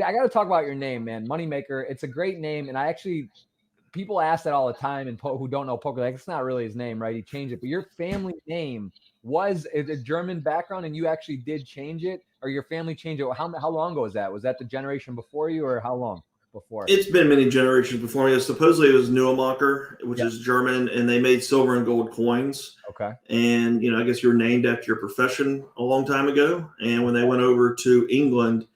I got to talk about your name, man. Moneymaker. It's a great name, and people ask that all the time, and who don't know poker, like, it's not really his name, right? He changed it, but your family name was a German background, and you actually did change it, or your family changed it. How long ago was that? Was that the generation before you, or how long before? It's been many generations before me. Supposedly it was Neumacher, which is German, and they made silver and gold coins. Okay. And, I guess you were named after your profession a long time ago. And when they went over to England,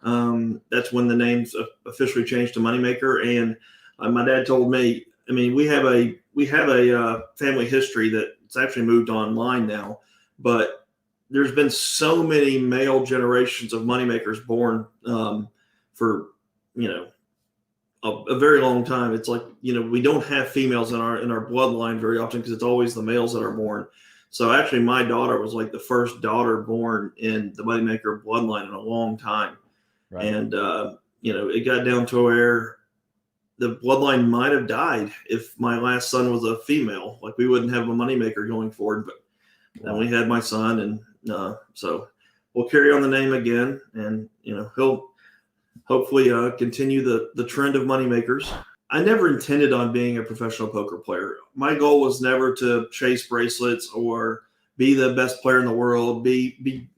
that's when the names officially changed to Moneymaker. And my dad told me, we have a family history that's actually moved online now, but there's been so many male generations of Moneymakers born for, a very long time. It's like, we don't have females in our bloodline very often because it's always the males that are born. So actually my daughter was like the first daughter born in the Moneymaker bloodline in a long time. Right. And, it got down to where the bloodline might have died if my last son was a female. Like, we wouldn't have a Moneymaker going forward, but then we had my son, and so we'll carry on the name again, and he'll hopefully continue the trend of Moneymakers. I never intended on being a professional poker player. My goal was never to chase bracelets or be the best player in the world. Be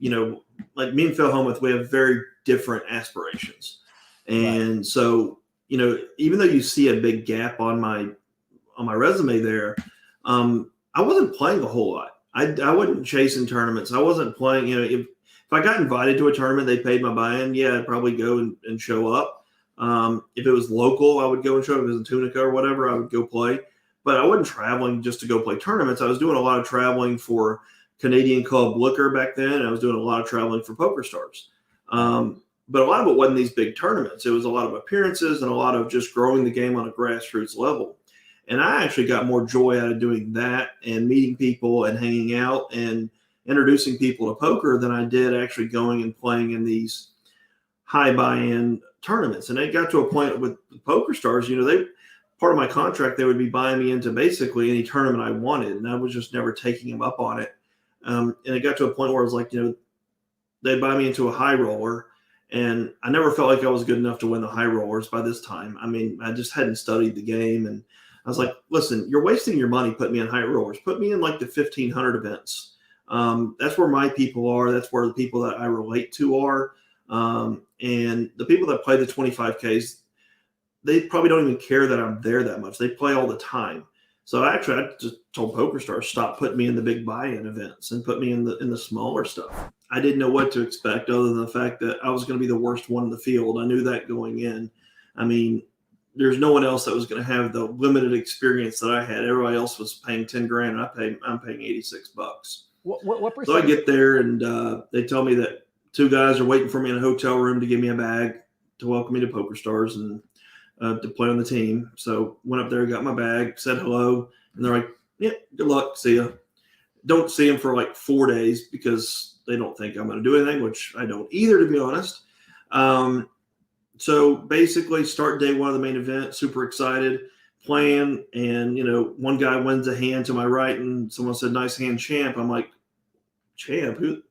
like me and Phil Helmuth, we have very different aspirations, and so even though you see a big gap on my resume there, I wasn't playing a whole lot. I wasn't chasing tournaments. I wasn't playing. If I got invited to a tournament, they paid my buy-in. Yeah, I'd probably go and show up. If it was local, I would go and show up. If it was in Tunica or whatever, I would go play. But I wasn't traveling just to go play tournaments. I was doing a lot of traveling for Canadian Club Liquor back then, and I was doing a lot of traveling for Pokerstars. But a lot of it wasn't these big tournaments. It was a lot of appearances and a lot of just growing the game on a grassroots level. And I actually got more joy out of doing that and meeting people and hanging out and introducing people to poker than I did actually going and playing in these high buy-in tournaments. And it got to a point with Pokerstars, part of my contract, they would be buying me into basically any tournament I wanted. And I was just never taking them up on it. And it got to a point where it was like, they'd buy me into a high roller. And I never felt like I was good enough to win the high rollers by this time. I just hadn't studied the game. And I was like, listen, you're wasting your money putting me in high rollers. Put me in like the 1,500 events. That's where my people are. That's where the people that I relate to are. And the people that play the 25Ks, they probably don't even care that I'm there that much. They play all the time. So I just told Pokerstars, stop putting me in the big buy-in events and put me in the smaller stuff. I didn't know what to expect other than the fact that I was going to be the worst one in the field. I knew that going in. There's no one else that was going to have the limited experience that I had. Everybody else was paying 10 grand, and I'm paying $86. What percent? So I get there, and they tell me that 2 guys are waiting for me in a hotel room to give me a bag to welcome me to Pokerstars and to play on the team. So went up there, got my bag, said hello, and they're like, yeah, good luck, see ya. Don't see them for like 4 days because they don't think I'm going to do anything, which I don't either, to be honest. So basically start day one of the main event, super excited, playing, and, one guy wins a hand to my right, and someone said, nice hand, champ. I'm like, champ? Who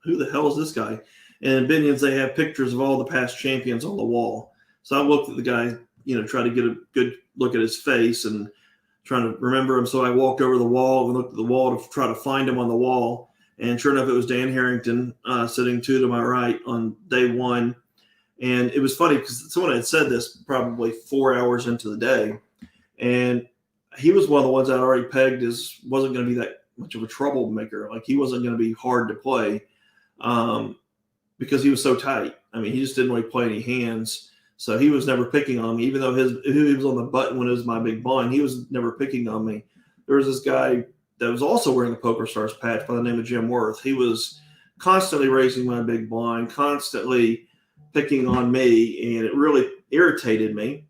the hell is this guy? And in Binions, they have pictures of all the past champions on the wall. So I looked at the guy, try to get a good look at his face and trying to remember him. So I walked over the wall and looked at the wall to try to find him on the wall. And sure enough, it was Dan Harrington sitting 2 to my right on day one. And it was funny because someone had said this probably 4 hours into the day. And he was one of the ones I'd already pegged as wasn't going to be that much of a troublemaker. Like, he wasn't going to be hard to play because he was so tight. He just didn't really play any hands. So he was never picking on me, even though he was on the button when it was my big blind. He was never picking on me. There was this guy that was also wearing a Pokerstars patch by the name of Jim Worth. He was constantly raising my big blind, constantly picking on me, and it really irritated me.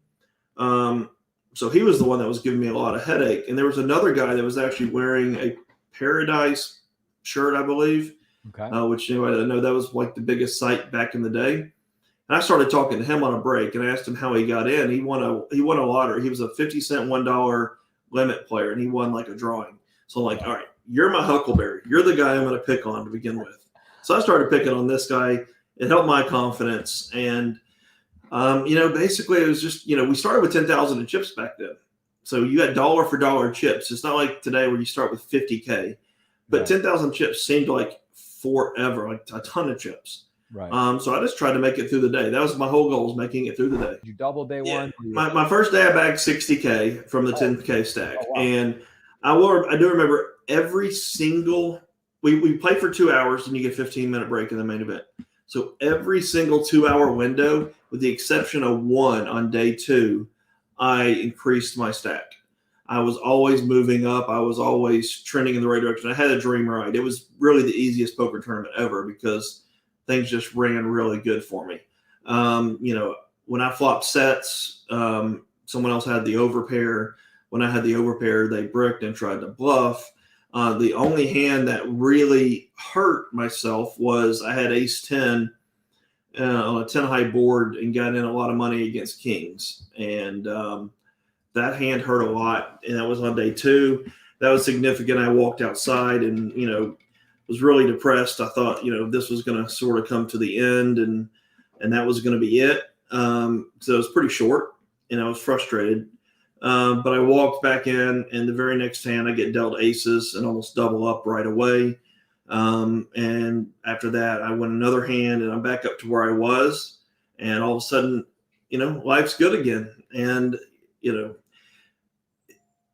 So he was the one that was giving me a lot of headache. And there was another guy that was actually wearing a Paradise shirt, I believe, which anyway, I know that was like the biggest site back in the day. And I started talking to him on a break and asked him how he got in. He won a lottery. He was a 50-cent $1 limit player, and he won like a drawing. So I'm like, all right, you're my Huckleberry. You're the guy I'm going to pick on to begin with. So I started picking on this guy. It helped my confidence. And Basically it was just, we started with 10,000 in chips back then. So you got dollar for dollar chips. It's not like today where you start with 50K, but Right. 10,000 chips seemed like forever, like a ton of chips. Right. So I just tried to make it through the day. That was my whole goal, was making it through the day. Did you double day one? My first day I bagged 60K from the 10K stack. Oh, wow. And I do remember every single, we played for 2 hours and you get a 15-minute break in the main event. So every single 2-hour window, with the exception of one on day 2, I increased my stack. I was always moving up. I was always trending in the right direction. I had a dream ride. It was really the easiest poker tournament ever because things just ran really good for me. When I flopped sets, someone else had the overpair. When I had the overpair, they bricked and tried to bluff. The only hand that really hurt myself was I had ace 10 on a 10 high board and got in a lot of money against kings. And that hand hurt a lot. And that was on day 2. That was significant. I walked outside and, was really depressed. I thought, this was going to sort of come to the end and that was going to be it. So it was pretty short and I was frustrated. But I walked back in, and the very next hand I get dealt aces and almost double up right away. And after that, I win another hand, and I'm back up to where I was. And all of a sudden, life's good again. And,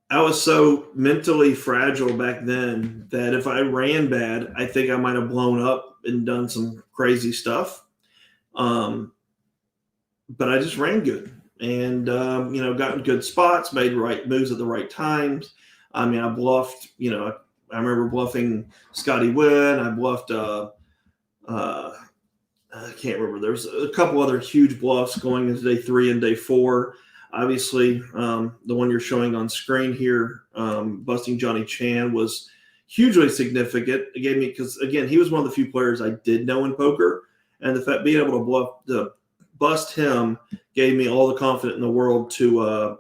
I was so mentally fragile back then that if I ran bad, I think I might have blown up and done some crazy stuff. But I just ran good. And, got in good spots, made right moves at the right times. I mean, I bluffed, I remember bluffing Scotty Wynn. I bluffed, I can't remember. There's a couple other huge bluffs going into day 3 and day 4. Obviously, the one you're showing on screen here, busting Johnny Chan, was hugely significant. It gave me, because again, he was one of the few players I did know in poker. And the fact being able to bust him gave me all the confidence in the world to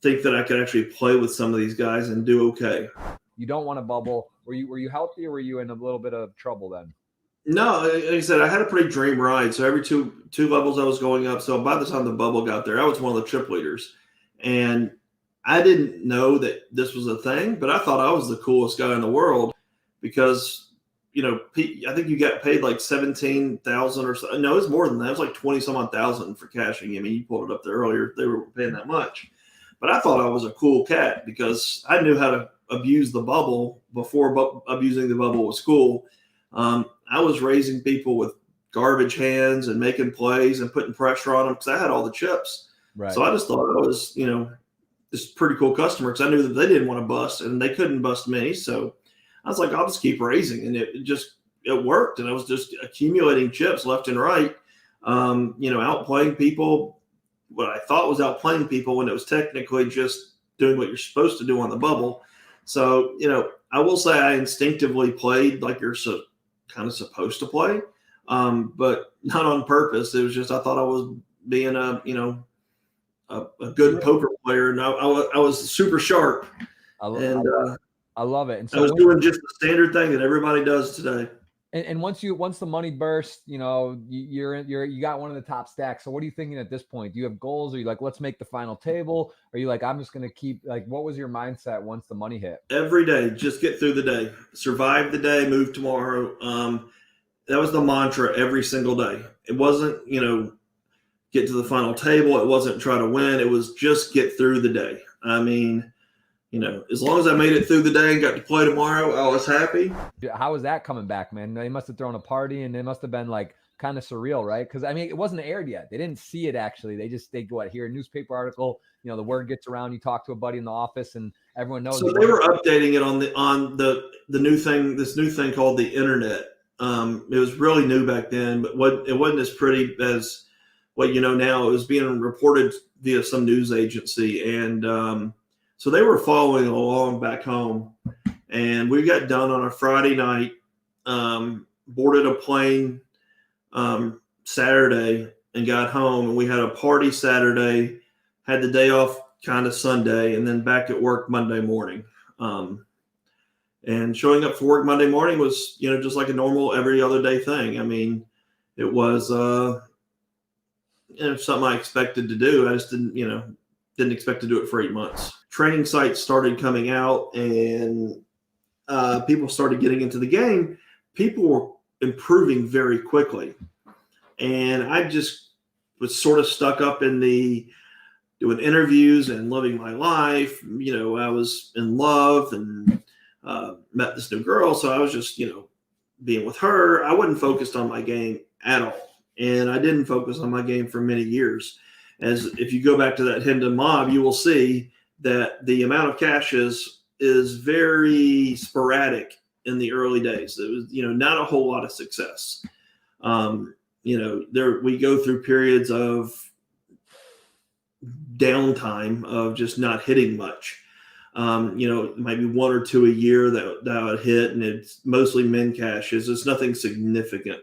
think that I could actually play with some of these guys and do okay. You don't want to bubble. Were you healthy, or were you in a little bit of trouble then? No, like I said, I had a pretty dream ride. So every two levels I was going up. So by the time the bubble got there, I was one of the trip leaders. And I didn't know that this was a thing, but I thought I was the coolest guy in the world because – I think you got paid like 17,000 or so. No, it's more than that. It was like 20 some odd thousand for cashing. I mean, you pulled it up there earlier. They were paying that much, but I thought I was a cool cat because I knew how to abuse the bubble before abusing the bubble was cool. I was raising people with garbage hands and making plays and putting pressure on them because I had all the chips. Right. So I just thought I was, this pretty cool customer because I knew that they didn't want to bust and they couldn't bust me. So I was like, I'll just keep raising. And it worked. And I was just accumulating chips left and right, outplaying people, what I thought was outplaying people when it was technically just doing what you're supposed to do on the bubble. So, I will say I instinctively played like you're kind of supposed to play, but not on purpose. It was just, I thought I was being a good poker player. And I was super sharp. I love it. And so I was doing just the standard thing that everybody does today. And once the money burst, you got one of the top stacks. So what are you thinking at this point? Do you have goals? Are you like, let's make the final table? Or are you like, I'm just going to keep, like, what was your mindset once the money hit? Every day, just get through the day, survive the day, move tomorrow. That was the mantra every single day. It wasn't, get to the final table. It wasn't try to win. It was just get through the day. I mean, as long as I made it through the day and got to play tomorrow, I was happy. How was that coming back, man? They must have thrown a party, and it must have been like kind of surreal, right? Because I mean, it wasn't aired yet. They didn't see it actually. They go out, hear a newspaper article. The word gets around. You talk to a buddy in the office, and everyone knows. So they were updating it on the new thing, this new thing called the internet. It was really new back then, but it wasn't as pretty as what now. It was being reported via some news agency, and so they were following along back home, and we got done on a Friday night, boarded a plane Saturday and got home, and we had a party Saturday, had the day off kind of Sunday, and then back at work Monday morning. And showing up for work Monday morning was, just like a normal every other day thing. I mean, it was something I expected to do. I just didn't expect to do it for 8 months. Training sites started coming out, and people started getting into the game. People were improving very quickly, and I just was sort of stuck up in doing interviews and living my life. I was in love and met this new girl, so I was just being with her. I wasn't focused on my game at all, and I didn't focus on my game for many years. As if you go back to that Hendon mob, you will see that the amount of cash is very sporadic in the early days. It was, not a whole lot of success. We go through periods of downtime of just not hitting much. Maybe 1 or 2 a year that would hit, and it's mostly min caches. It's nothing significant.